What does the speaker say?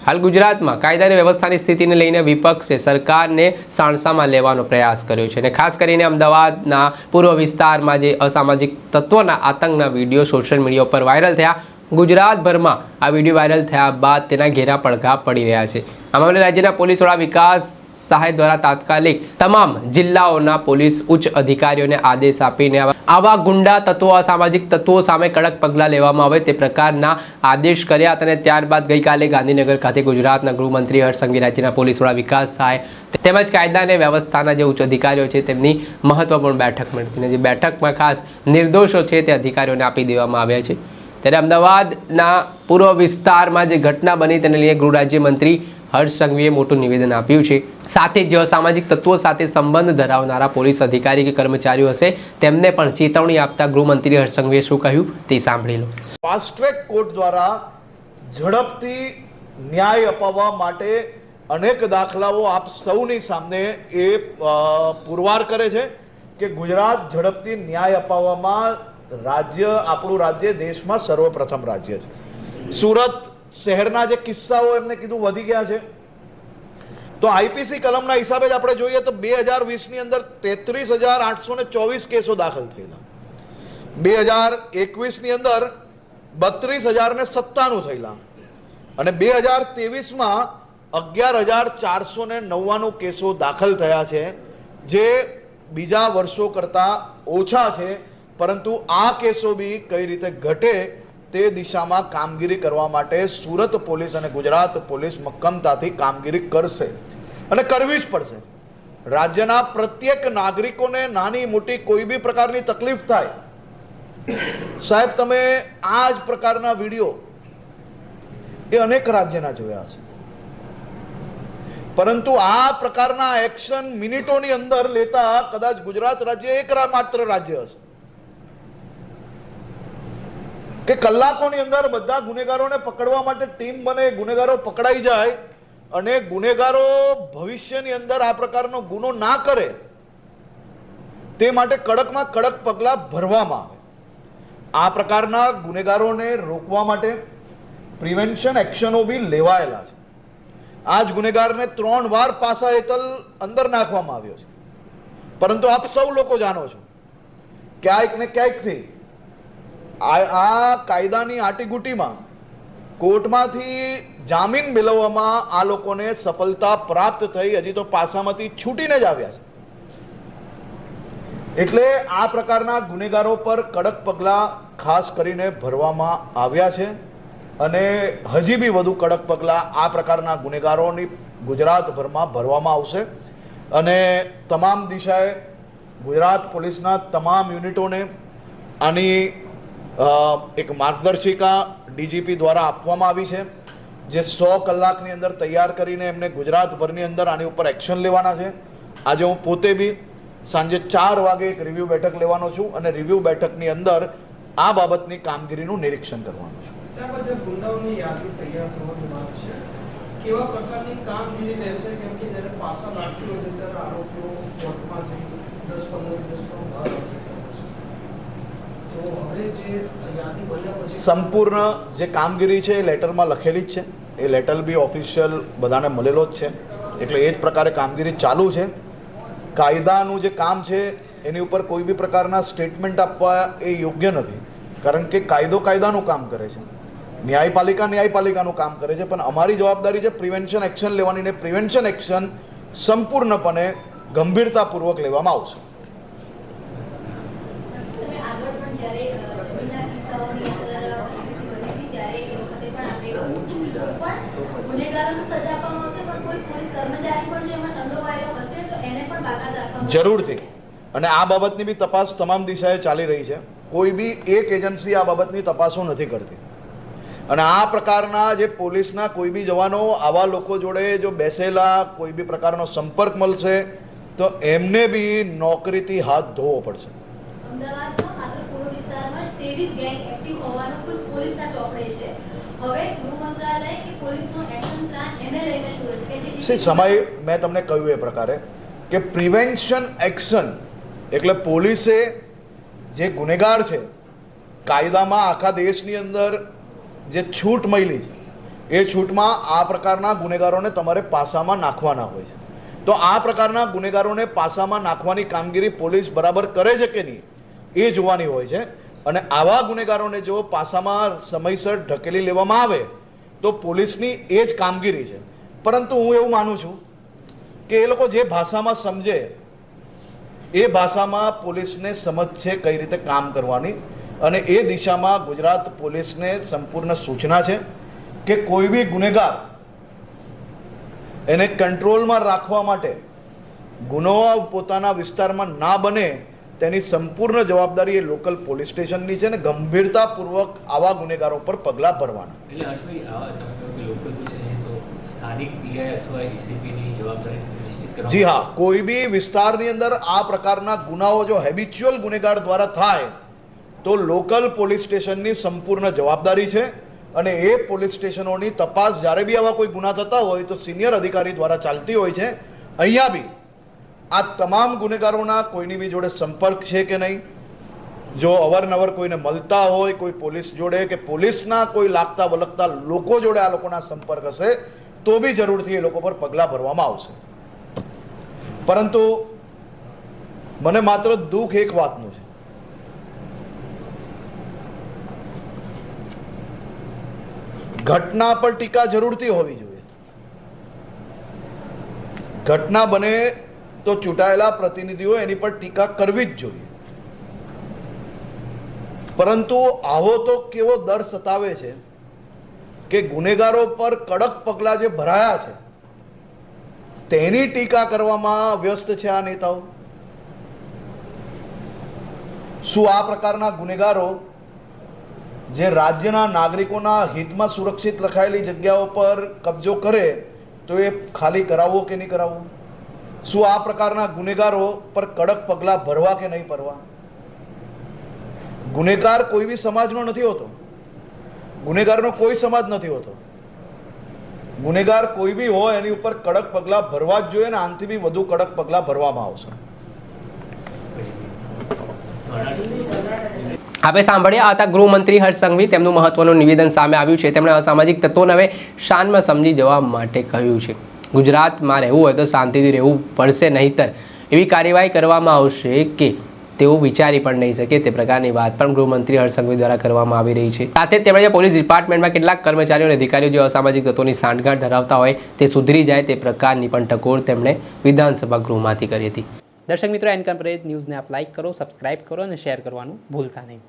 હાલ ગુજરાતમાં કાયદા અને વ્યવસ્થાની સ્થિતિને લઈને વિપક્ષે સરકારને સાણસામાં લેવાનો પ્રયાસ કર્યો છે અને ખાસ કરીને અમદાવાદના પૂર્વ વિસ્તારમાં જે અસામાજિક તત્વોના આતંકના વિડીયો સોશિયલ મીડિયા પર વાયરલ થયા, ગુજરાતભરમાં આ વિડીયો વાયરલ થયા બાદ તેના ઘેરા પડઘા પડી રહ્યા છે। આ મામલે રાજ્યના પોલીસ વડા વિકાસ સહાય દ્વારા તાત્કાલિક તમામ જિલ્લાઓના પોલીસ ઉચ્ચ અધિકારીઓને આદેશ આપીને આવા ગુંડા તત્વો અસામાજિક તત્વો સામે કડક પગલાં લેવામાં આવે તે પ્રકારના આદેશ કર્યા હતા। અને ત્યારબાદ ગઈકાલે ગાંધીનગર ખાતે ગુજરાતના ગૃહમંત્રી હર્ષ સંઘવી, રાજ્યના પોલીસ વડા વિકાસ સહાય તેમજ કાયદા અને વ્યવસ્થાના જે ઉચ્ચ અધિકારીઓ છે તેમની મહત્વપૂર્ણ બેઠક મળી હતી। જે બેઠકમાં ખાસ નિર્દોષો છે તે અધિકારીઓને આપી દેવામાં આવ્યા છે। ત્યારે અમદાવાદના પૂર્વ વિસ્તારમાં જે ઘટના બની તેને લઈને ગૃહ રાજ્યમંત્રી હર્ષ સંઘવીએ મોટું નિવેદન આપ્યું છે। સાથે જ અસામાજિક તત્વો સાથે સંબંધ ધરાવનારા પોલીસ અધિકારી કે કર્મચારીઓ હશે તેમને પણ ચેતવણી આપતા ગૃહમંત્રી હર્ષ સંઘવીએ શું કહ્યું તે સાંભળી લો। ફાસ્ટ ટ્રેક કોર્ટ દ્વારા ઝડપથી ન્યાય અપાવવા માટે અનેક દાખલાઓ આપ સૌની સામે એ પુરવાર કરે છે કે ગુજરાત ઝડપથી ન્યાય અપાવવામાં આપણું રાજ્ય દેશમાં સર્વપ્રથમ રાજ્ય છે। સુરત શહેરના જે કિસ્સાઓ એમને કીધું વધી ગયા છે, તો આઈપીસી કલમના હિસાબે જ આપણે જોઈએ તો 2020ની અંદર 33,824 કેસો દાખલ થયેલા, 2021ની અંદર 32,097 થયેલા અને 2023માં 11,499 કેસો દાખલ થયા છે, જે બીજા વર્ષો કરતા ઓછા છે। પરંતુ આ કેસો બી કઈ રીતે ઘટે તે દિશામાં કામગીરી કરવા માટે સુરત પોલીસ અને ગુજરાત પોલીસ મક્કમતાથી કામગીરી કરશે અને કરવી જ પડશે। રાજ્યના પ્રત્યેક નાગરિકોને નાની મોટી કોઈ બી પ્રકારની તકલીફ થાય, સાહેબ તમે આ જ પ્રકારના વિડીયો એ અનેક રાજ્યના જોયા હશે, પરંતુ આ પ્રકારના એક્શન મિનિટોની અંદર લેતા કદાચ ગુજરાત રાજ્ય એકમાત્ર રાજ્ય હશે કે કલાકોની અંદર બધા ગુનેગારોને પકડવા માટે ટીમ બને, ગુનેગારો પકડાઈ જાય અને ગુનેગારો ભવિષ્યની અંદર આ પ્રકારનો ગુનો ના કરે તે માટે કડકમાં કડક પગલાં ભરવામાં આવે। આ પ્રકારના ગુનેગારોને રોકવા માટે પ્રિવેન્શન એક્શનો બી લેવાયેલા છે। આ જ ગુનેગારને 3 વાર પાસા હેઠળ અંદર નાખવામાં આવ્યો છે, પરંતુ આપ સૌ લોકો જાણો છો ક્યાંક ને ક્યાંકથી આ કાયદાની આટીગુટીમાં કોર્ટમાંથી જામીન મેળવવામાં આ લોકોને સફળતા પ્રાપ્ત થઈ, હજી તો પાસામાંથી છૂટીને જ આવ્યા છે। એટલે આ પ્રકારના ગુનેગારો પર કડક પગલાં ખાસ કરીને ભરવામાં આવ્યા છે અને હજી બી વધુ કડક પગલાં આ પ્રકારના ગુનેગારોની ગુજરાતભરમાં ભરવામાં આવશે અને તમામ દિશાએ ગુજરાત પોલીસના તમામ યુનિટોને આની એક માર્ગદર્શિકા ડીજીપી દ્વારા આપવામાં આવી છે, જે 100 કલાકની અંદર તૈયાર કરીને એમને ગુજરાતભરની અંદર આની ઉપર એક્શન લેવાના છે। આજે હું પોતે બી સાંજે 4 વાગે એક રિવ્યૂ બેઠક લેવાનો છું અને રિવ્યૂ બેઠકની અંદર આ બાબતની કામગીરીનું નિરીક્ષણ કરવાનું છું। સાહેબ, જે ગુંડાઓની યાદી તૈયાર થવાની વાત છે, કેવા પ્રકારની કામગીરી રહેશે? કેમ કે જ્યારે પાસા લાગતી હોય છે ત્યારે આરોપીઓ કોર્ટમાં જઈ 10-15 દિવસનો બહાર આવશે, તો હવે જે યાદી બન્યા પછી સંપૂર્ણ જે કામગીરી છે એ લેટરમાં લખેલી જ છે, એ લેટર બી ઓફિશિયલ બધાને મળેલો જ છે, એટલે એ જ પ્રકારે કામગીરી ચાલુ છે। કાયદાનું જે કામ છે એની ઉપર કોઈ બી પ્રકારના સ્ટેટમેન્ટ આપવા એ યોગ્ય નથી, કારણ કે કાયદો કાયદાનું કામ કરે છે, ન્યાયપાલિકા ન્યાયપાલિકાનું કામ કરે છે, પણ અમારી જવાબદારી છે પ્રિવેન્શન એક્શન લેવાની ને પ્રિવેન્શન એક્શન સંપૂર્ણપણે ગંભીરતાપૂર્વક લેવામાં આવશે। જરૂરથી, અને આ બાબતની બી તપાસ તમામ દિશાએ ચાલી રહી છે, કોઈ બી એક એજન્સી આ બાબતની તપાસો નથી કરતી અને આ પ્રકારના જે પોલીસના કોઈ બી જવાનો આવા લોકો જોડે જો બેસેલા કોઈ બી પ્રકારનો સંપર્ક મળશે તો એમને બી નોકરીથી હાથ ધોવો પડશે। સમય મેં તમને કહ્યું એ પ્રકારે કે પ્રિવેન્શન એક્શન એટલે પોલીસે જે ગુનેગાર છે, કાયદામાં આખા દેશની અંદર જે છૂટ મળી છે એ છૂટમાં આ પ્રકારના ગુનેગારોને તમારે પાસામાં નાખવાના હોય છે. તો આ પ્રકારના ગુનેગારોને પાસામાં નાખવાની કામગીરી પોલીસ બરાબર કરે છે કે નહીં એ જોવાની હોય છે. અને આવા ગુનેગારોને જો પાસામાં સમયસર ઢકેલી લેવામાં આવે તો પોલીસની એ જ કામગીરી છે. પરંતુ હું એવું માનું છું કે એ લોકો જે ભાષામાં સમજે એ ભાષામાં પોલીસને સમજ છે કઈ રીતે કામ કરવાની, અને એ દિશામાં ગુજરાત પોલીસને સંપૂર્ણ સૂચના છે કે કોઈ બી ગુનેગાર એને કંટ્રોલમાં રાખવા માટે ગુનો પોતાના વિસ્તારમાં ના બને તેની સંપૂર્ણ જવાબદારી એ લોકલ પોલીસ સ્ટેશનની છે, ને ગંભીરતાપૂર્વક આવા ગુનેગારો પર પગલાં ભરવાના. એટલે હર્ષભાઈ, તમે કહો કે લોકલ પોલીસ તો સ્થાનિક પીઆઈ અથવા એસીપીની જવાબદારી નિશ્ચિત કરવા. જી હા, કોઈ બી વિસ્તારની અંદર આ પ્રકારના ગુનાઓ જો હેબિચ્યુઅલ ગુનેગાર દ્વારા થાય તો લોકલ પોલીસ સ્ટેશનની સંપૂર્ણ જવાબદારી છે. અને એ પોલીસ સ્ટેશનોની તપાસ જ્યારે બી આવા કોઈ ગુના થતા હોય તો સિનિયર અધિકારી દ્વારા ચાલતી હોય છે. અહીંયા બી આ તમામ ગુનેગારોના કોઈની બી જોડે સંપર્ક છે કે નહીં, જો અવારનવાર કોઈને મળતા હોય કોઈ પોલીસ જોડે કે પોલીસના કોઈ લાગતા વળગતા લોકો જોડે આ લોકોના સંપર્ક હશે તો બી જરૂરથી એ લોકો પર પગલાં ભરવામાં આવશે. પરંતુ મને માત્ર દુઃખ એક વાતનું છે, ઘટના પર ટીકા જરૂરથી હોવી જોઈએ. ઘટના બને તો ચૂંટાયેલા પ્રતિનિધિઓ એની પર ટીકા કરવી જ જોઈએ. પરંતુ આવો તો કેવો ડર સતાવે છે કે ગુનેગારો પર કડક પગલાં જે ભરાયા છે તેની ટીકા કરવામાં વ્યસ્ત છે આ નેતાઓ. શું આ પ્રકારના ગુનેગારો જે રાજ્યના નાગરિકોના હિતમાં સુરક્ષિત રખાયેલી જગ્યાઓ પર કબજો કરે તો એ ખાલી કરાવવો કે નહીં કરાવવો? શું આ પ્રકારના ગુનેગારો પર કડક પગલાં ભરવા કે નહીં ભરવા? ગુનેગાર કોઈ બી સમાજનો નથી હોતો, ગુનેગારનો કોઈ સમાજ નથી હોતો. ગુનેગાર કોઈ બી હોય એની ઉપર કડક પગલાં ભરવા જ જોઈએ, ને આનાથી બી વધુ કડક પગલાં ભરવામાં આવશે. આપણે સાંભળ્યા હતા ગૃહમંત્રી હર્ષ સંઘવી. તેમનું મહત્વનું નિવેદન સામે આવ્યું છે. તેમણે અસામાજિક તત્વોને હવે શાનમાં સમજી જવા માટે કહ્યું છે. ગુજરાતમાં રહેવું હોય તો શાંતિથી રહેવું પડશે, નહીંતર એવી કાર્યવાહી કરવામાં આવશે કે તેઓ વિચારી પણ નહીં શકે. તે પ્રકારની વાત પણ ગૃહમંત્રી હર્ષ સંઘવી દ્વારા કરવામાં આવી રહી છે. સાથે જ તેમણે પોલીસ ડિપાર્ટમેન્ટમાં કેટલાક કર્મચારીઓ અને અધિકારીઓ જે અસામાજિક તત્વોની સાંઠગાંઠ ધરાવતા હોય તે સુધરી જાય તે પ્રકારની પણ ટકોર તેમણે વિધાનસભા ગૃહમાંથી કરી હતી. દર્શક મિત્રો, એનકમ પ્રેસ ન્યૂઝને આપ લાઇક કરો, સબસ્ક્રાઇબ કરો અને શેર કરવાનું ભૂલતા નહીં.